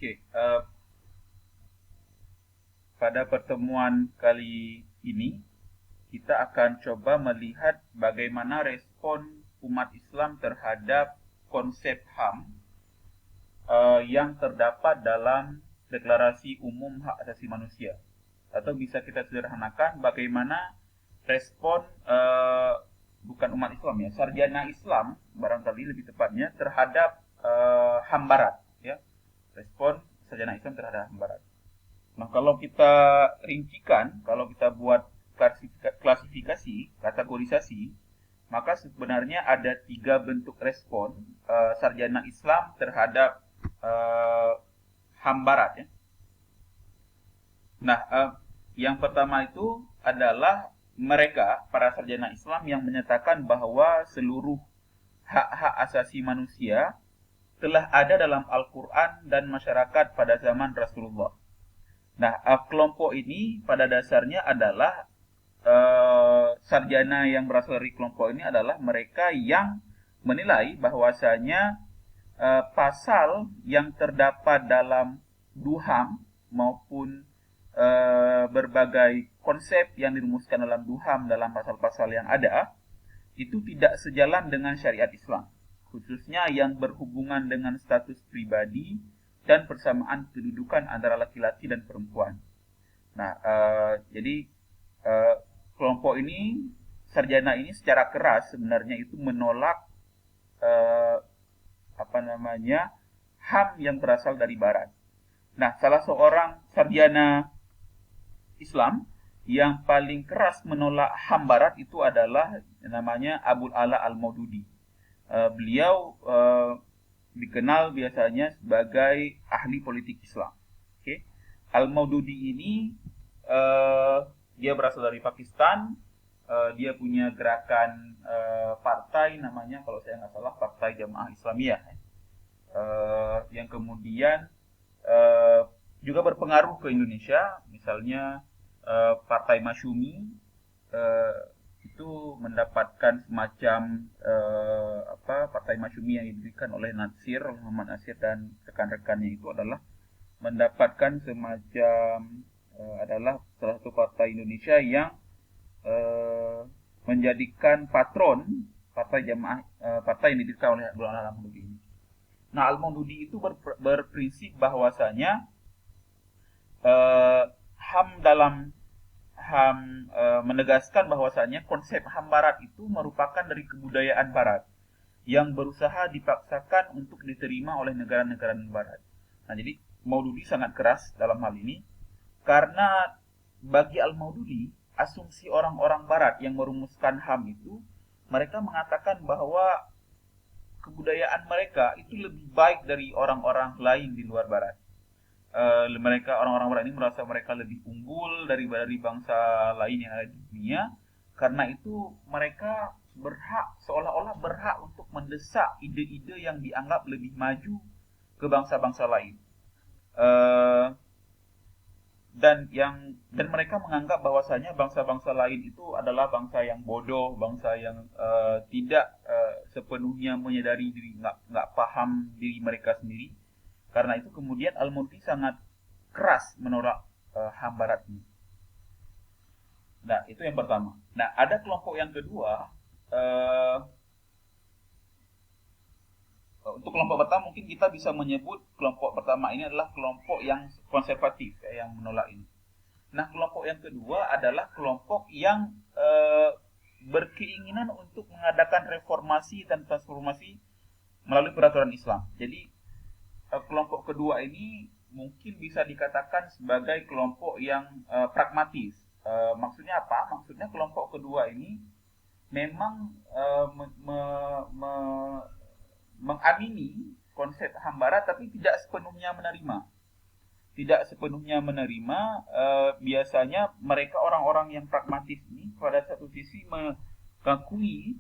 Oke, pada pertemuan kali ini kita akan coba melihat bagaimana respon umat Islam terhadap konsep HAM yang terdapat dalam Deklarasi Umum Hak Asasi Manusia. Atau bisa kita sederhanakan bagaimana respon bukan umat Islam ya, sarjana Islam barangkali lebih tepatnya terhadap HAM Barat ya. Respon sarjana Islam terhadap HAM Barat. Nah, kalau kita rincikan, kalau kita buat klasifikasi, kategorisasi, maka sebenarnya ada 3 bentuk respon sarjana Islam terhadap HAM Barat ya. Nah, yang pertama itu adalah mereka, para sarjana Islam yang menyatakan bahwa seluruh hak-hak asasi manusia telah ada dalam Al-Quran dan masyarakat pada zaman Rasulullah. Nah, kelompok ini pada dasarnya adalah sarjana yang berasal dari kelompok ini adalah mereka yang menilai bahwasanya pasal yang terdapat dalam Duham maupun berbagai konsep yang dirumuskan dalam Duham dalam pasal-pasal yang ada itu tidak sejalan dengan syariat Islam, khususnya yang berhubungan dengan status pribadi dan persamaan kedudukan antara laki-laki dan perempuan. Nah, jadi kelompok ini, sarjana ini secara keras sebenarnya itu menolak HAM yang berasal dari Barat. Nah, salah seorang sarjana Islam yang paling keras menolak HAM Barat itu adalah namanya Abul Ala Al-Maududi. Beliau dikenal biasanya sebagai ahli politik Islam. Okay. Al-Maududi ini dia berasal dari Pakistan. Dia punya gerakan partai namanya, kalau saya nggak salah, Partai Jamaah Islamiyah. Yang kemudian juga berpengaruh ke Indonesia, misalnya Partai Masyumi itu mendapatkan semacam Partai Masyumi yang didirikan oleh Muhammad Nasir dan rekan-rekannya itu adalah mendapatkan semacam adalah salah satu partai Indonesia yang menjadikan patron partai jamaah partai yang didirikan oleh Abdul Ala Al-Maududi ini. Nah, Al-Maududi itu berprinsip bahwasanya HAM menegaskan bahwasanya konsep HAM Barat itu merupakan dari kebudayaan Barat yang berusaha dipaksakan untuk diterima oleh negara-negara Barat. Nah, jadi Maududi sangat keras dalam hal ini karena bagi Al-Maududi, asumsi orang-orang Barat yang merumuskan HAM itu, mereka mengatakan bahwa kebudayaan mereka itu lebih baik dari orang-orang lain di luar Barat. Mereka orang-orang Barat ini merasa mereka lebih unggul dari bangsa lain yang ada di dunia. Karena itu mereka seolah-olah berhak untuk mendesak ide-ide yang dianggap lebih maju ke bangsa-bangsa lain. Dan mereka menganggap bahwasanya bangsa-bangsa lain itu adalah bangsa yang bodoh, bangsa yang tidak sepenuhnya menyadari diri, nggak paham diri mereka sendiri. Karena itu kemudian Al-Maududi sangat keras menolak HAM Barat ini. Nah, itu yang pertama. Nah, ada kelompok yang kedua. Untuk kelompok pertama mungkin kita bisa menyebut kelompok pertama ini adalah kelompok yang konservatif yang menolak ini. Nah, kelompok yang kedua adalah kelompok yang berkeinginan untuk mengadakan reformasi dan transformasi melalui peraturan Islam. Jadi kelompok kedua ini mungkin bisa dikatakan sebagai kelompok yang pragmatis. Maksudnya apa? Maksudnya kelompok kedua ini memang mengamini konsep HAM Barat tapi tidak sepenuhnya menerima. Tidak sepenuhnya menerima. Biasanya mereka orang-orang yang pragmatis ini pada satu sisi mengakui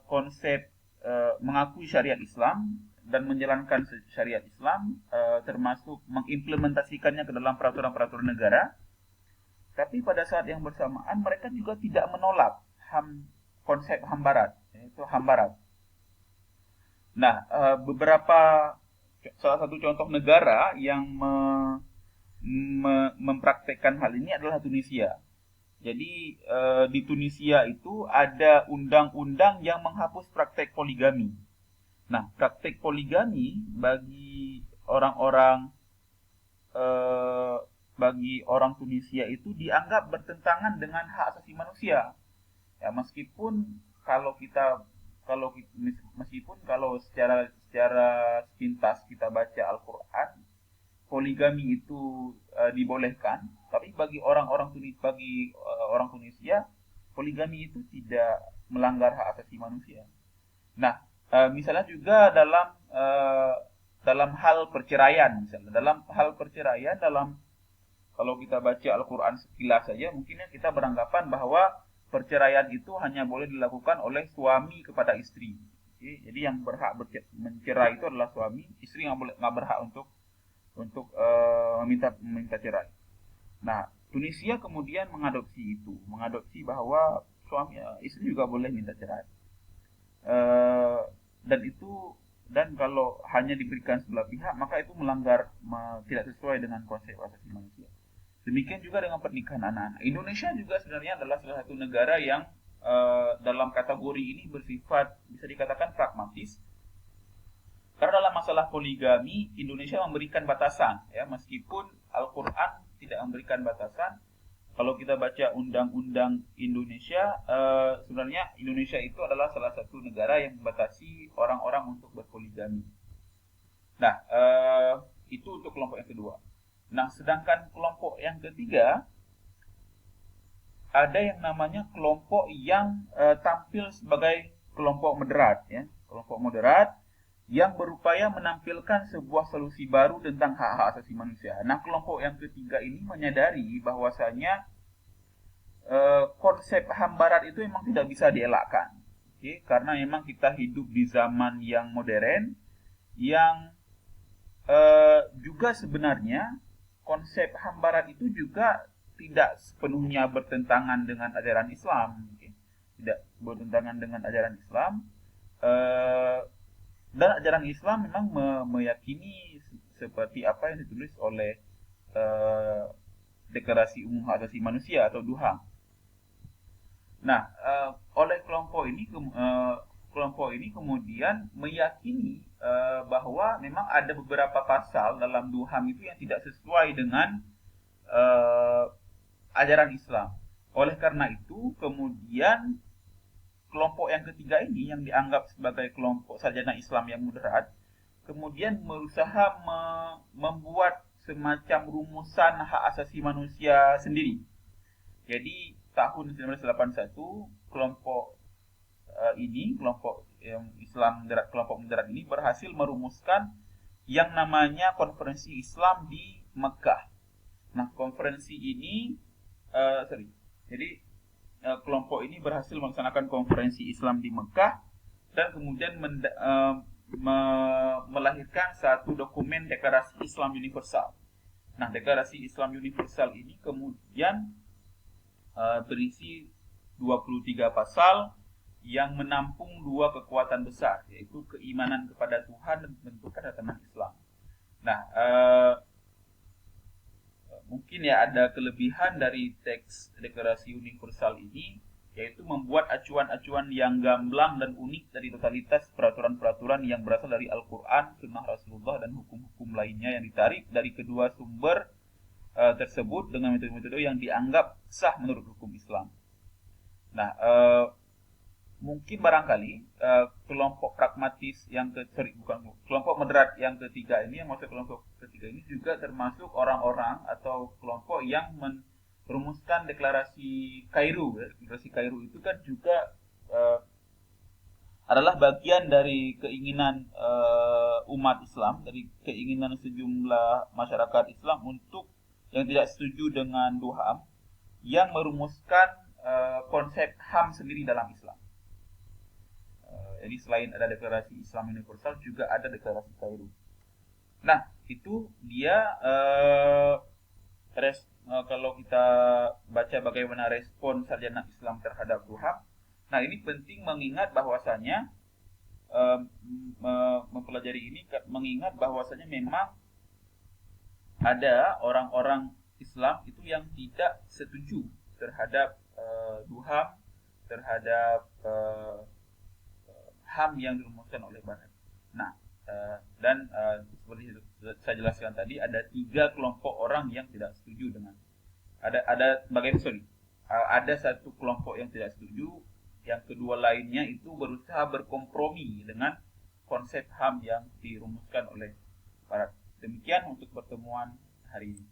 konsep mengakui syariat Islam dan menjalankan syariat Islam, termasuk mengimplementasikannya ke dalam peraturan-peraturan negara. Tapi pada saat yang bersamaan mereka juga tidak menolak konsep HAM Barat, yaitu HAM Barat. Nah, beberapa salah satu contoh negara yang mempraktekkan hal ini adalah Tunisia. Jadi di Tunisia itu ada undang-undang yang menghapus praktek poligami. Nah, praktek poligami eh, bagi orang Tunisia itu dianggap bertentangan dengan hak asasi manusia. Ya, meskipun kalau secara sepintas kita baca Al-Qur'an, poligami itu dibolehkan, tapi bagi orang Tunisia, poligami itu tidak melanggar hak asasi manusia. Nah, misalnya juga dalam hal perceraian, misalnya dalam kalau kita baca Al-Quran sekilas saja, mungkin kita beranggapan bahwa perceraian itu hanya boleh dilakukan oleh suami kepada istri. Jadi yang berhak mencerai itu adalah suami, istri nggak berhak untuk meminta cerai. Nah, Tunisia kemudian mengadopsi bahwa istri juga boleh minta cerai. Eh, dan kalau hanya diberikan sebelah pihak, maka itu tidak sesuai dengan konsep asasi manusia. Demikian juga dengan pernikahan anak-anak. Indonesia juga sebenarnya adalah salah satu negara yang dalam kategori ini bersifat bisa dikatakan pragmatis. Karena dalam masalah poligami, Indonesia memberikan batasan, ya, meskipun Al-Quran tidak memberikan batasan. Kalau kita baca undang-undang Indonesia, sebenarnya Indonesia itu adalah salah satu negara yang membatasi orang-orang untuk berpoligami. Nah, itu untuk kelompok yang kedua. Nah, sedangkan kelompok yang ketiga, ada yang namanya kelompok yang tampil sebagai kelompok moderat, ya, kelompok moderat yang berupaya menampilkan sebuah solusi baru tentang hak-hak asasi manusia. Nah, kelompok yang ketiga ini menyadari bahwasanya konsep HAM Barat itu memang tidak bisa dielakkan, karena memang kita hidup di zaman yang modern, yang juga sebenarnya konsep HAM Barat itu juga tidak sepenuhnya bertentangan dengan ajaran Islam, tidak bertentangan dengan ajaran Islam. Dan ajaran Islam memang meyakini seperti apa yang ditulis oleh Deklarasi Umum Hak Asasi Manusia atau DUHA. Nah, oleh kelompok ini kemudian meyakini bahwa memang ada beberapa pasal dalam DUHAM itu yang tidak sesuai dengan ajaran Islam. Oleh karena itu, kemudian kelompok yang ketiga ini yang dianggap sebagai kelompok sarjana Islam yang moderat, kemudian berusaha membuat semacam rumusan hak asasi manusia sendiri. Jadi tahun 1981 kelompok kelompok Islam moderat, kelompok moderat ini berhasil merumuskan yang namanya Konferensi Islam di Mekah. Nah, konferensi ini jadi kelompok ini berhasil melaksanakan konferensi Islam di Mekah dan kemudian melahirkan satu dokumen Deklarasi Islam Universal. Nah, Deklarasi Islam Universal ini kemudian berisi 23 pasal yang menampung dua kekuatan besar, yaitu keimanan kepada Tuhan dan pembentukan tatanan Islam. Nah, mungkin ya ada kelebihan dari teks Deklarasi Universal ini, yaitu membuat acuan-acuan yang gamblang dan unik dari totalitas peraturan-peraturan yang berasal dari Al-Quran, Sunnah Rasulullah, dan hukum-hukum lainnya yang ditarik dari kedua sumber tersebut dengan metode-metode yang dianggap sah menurut hukum Islam. Nah, mungkin barangkali kelompok pragmatis kelompok moderat yang ketiga ini, yang maksud kelompok ketiga ini juga termasuk orang-orang atau kelompok yang merumuskan deklarasi Kairo. Deklarasi Kairo itu kan juga adalah bagian dari keinginan umat Islam, dari keinginan sejumlah masyarakat Islam untuk yang tidak setuju dengan DUHAM, yang merumuskan konsep HAM sendiri dalam Islam. Jadi selain ada Deklarasi Islam Universal, juga ada Deklarasi Kairo. Nah, itu dia kalau kita baca bagaimana respon sarjana Islam terhadap DUHAM. Nah, ini penting mengingat bahwasanya mempelajari ini mengingat bahwasanya memang ada orang-orang Islam itu yang tidak setuju terhadap duham, terhadap HAM yang dirumuskan oleh Barat. Nah, seperti saya jelaskan tadi, ada 3 kelompok orang yang tidak setuju dengan ada satu kelompok yang tidak setuju, yang kedua lainnya itu berusaha berkompromi dengan konsep HAM yang dirumuskan oleh Barat. Demikian untuk pertemuan hari ini.